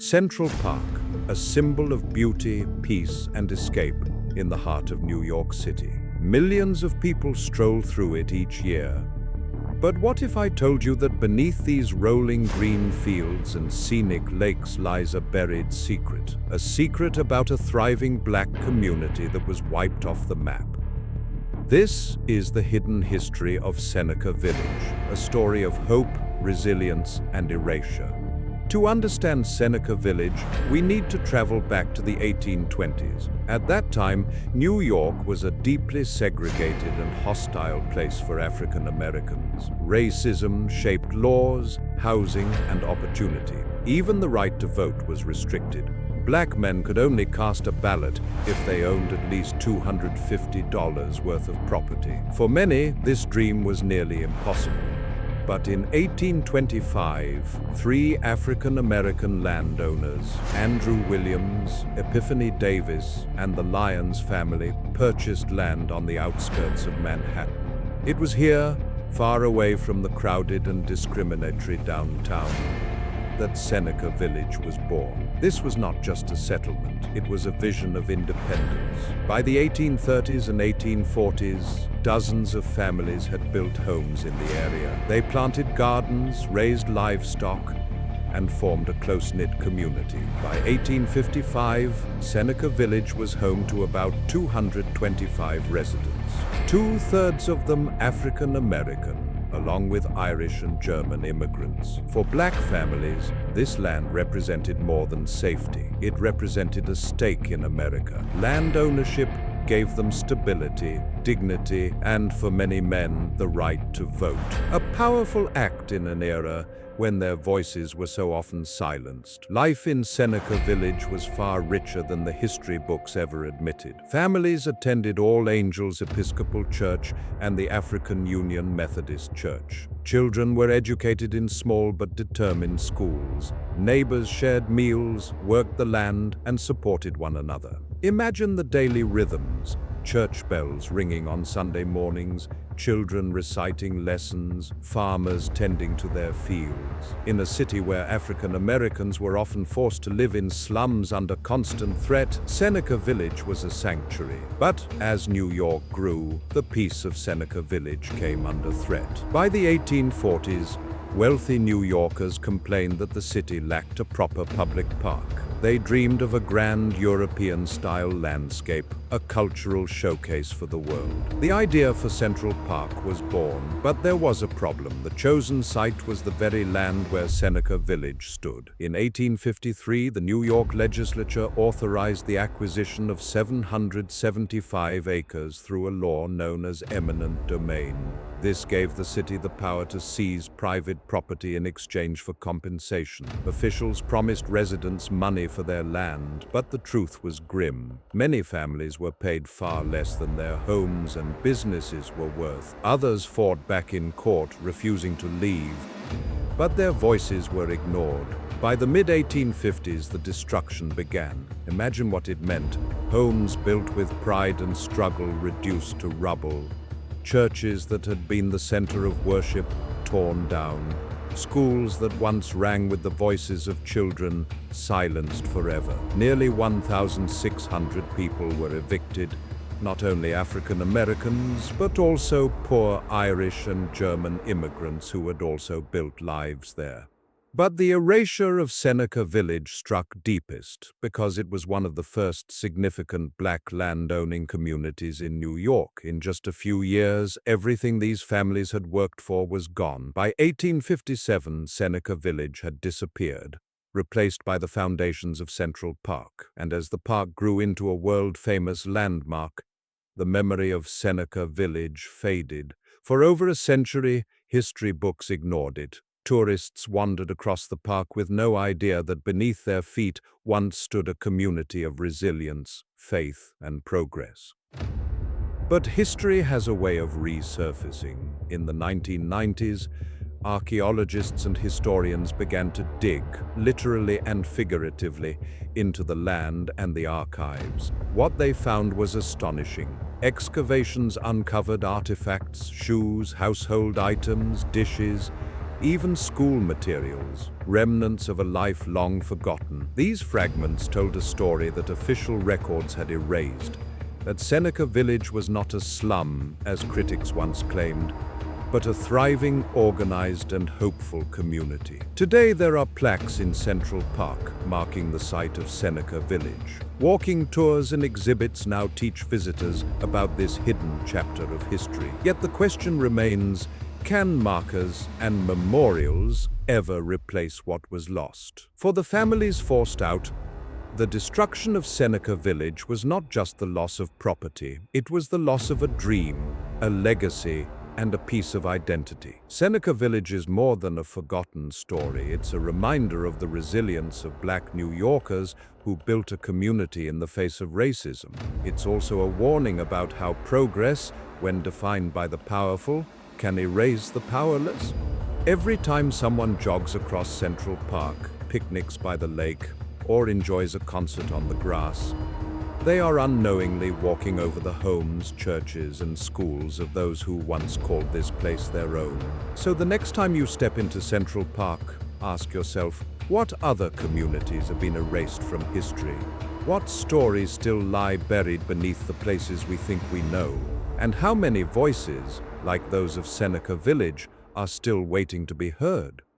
Central Park, a symbol of beauty, peace, and escape in the heart of New York City. Millions of people stroll through it each year. But what if I told you that beneath these rolling green fields and scenic lakes lies a buried secret? A secret about a thriving Black community that was wiped off the map. This is the hidden history of Seneca Village, a story of hope, resilience, and erasure. To understand Seneca Village, we need to travel back to the 1820s. At that time, New York was a deeply segregated and hostile place for African Americans. Racism shaped laws, housing, and opportunity. Even the right to vote was restricted. Black men could only cast a ballot if they owned at least $250 worth of property. For many, this dream was nearly impossible. But in 1825, three African-American landowners, Andrew Williams, Epiphany Davis, and the Lyons family, purchased land on the outskirts of Manhattan. It was here, far away from the crowded and discriminatory downtown, that Seneca Village was born. This was not just a settlement, it was a vision of independence. By the 1830s and 1840s, dozens of families had built homes in the area. They planted gardens, raised livestock, and formed a close-knit community. By 1855, Seneca Village was home to about 225 residents, two-thirds of them African American, along with Irish and German immigrants. For Black families, this land represented more than safety. It represented a stake in America. Land ownership gave them stability, dignity, and for many men, the right to vote. A powerful act in an era when their voices were so often silenced. Life in Seneca Village was far richer than the history books ever admitted. Families attended All Angels Episcopal Church and the African Union Methodist Church. Children were educated in small but determined schools. Neighbors shared meals, worked the land, and supported one another. Imagine the daily rhythms: church bells ringing on Sunday mornings, children reciting lessons, farmers tending to their fields. In a city where African Americans were often forced to live in slums under constant threat, Seneca Village was a sanctuary. But as New York grew, the peace of Seneca Village came under threat. By the 1840s, wealthy New Yorkers complained that the city lacked a proper public park. They dreamed of a grand European-style landscape, a cultural showcase for the world. The idea for Central Park was born, but there was a problem. The chosen site was the very land where Seneca Village stood. In 1853, the New York legislature authorized the acquisition of 775 acres through a law known as eminent domain. This gave the city the power to seize private property in exchange for compensation. Officials promised residents money for their land, but the truth was grim. Many families were paid far less than their homes and businesses were worth. Others fought back in court, refusing to leave, but their voices were ignored. By the mid-1850s, the destruction began. Imagine what it meant. Homes built with pride and struggle reduced to rubble. Churches that had been the center of worship torn down. Schools that once rang with the voices of children silenced forever. Nearly 1,600 people were evicted, not only African Americans, but also poor Irish and German immigrants who had also built lives there. But the erasure of Seneca Village struck deepest because it was one of the first significant Black land-owning communities in New York. In just a few years, everything these families had worked for was gone. By 1857, Seneca Village had disappeared, replaced by the foundations of Central Park. And as the park grew into a world-famous landmark, the memory of Seneca Village faded. For over a century, history books ignored it. Tourists wandered across the park with no idea that beneath their feet once stood a community of resilience, faith, and progress. But history has a way of resurfacing. In the 1990s, archaeologists and historians began to dig, literally and figuratively, into the land and the archives. What they found was astonishing. Excavations uncovered artifacts, shoes, household items, dishes, even school materials, remnants of a life long forgotten. These fragments told a story that official records had erased, that Seneca Village was not a slum, as critics once claimed, but a thriving, organized, and hopeful community. Today there are plaques in Central Park marking the site of Seneca Village. Walking tours and exhibits now teach visitors about this hidden chapter of history. Yet the question remains, can markers and memorials ever replace what was lost? For the families forced out, the destruction of Seneca Village was not just the loss of property, it was the loss of a dream, a legacy, and a piece of identity. Seneca Village is more than a forgotten story. It's a reminder of the resilience of Black New Yorkers who built a community in the face of racism. It's also a warning about how progress, when defined by the powerful, can erase the powerless. Every time someone jogs across Central Park, picnics by the lake, or enjoys a concert on the grass, they are unknowingly walking over the homes, churches, and schools of those who once called this place their own. So the next time you step into Central Park, ask yourself, what other communities have been erased from history? What stories still lie buried beneath the places we think we know? And how many voices, like those of Seneca Village, are still waiting to be heard?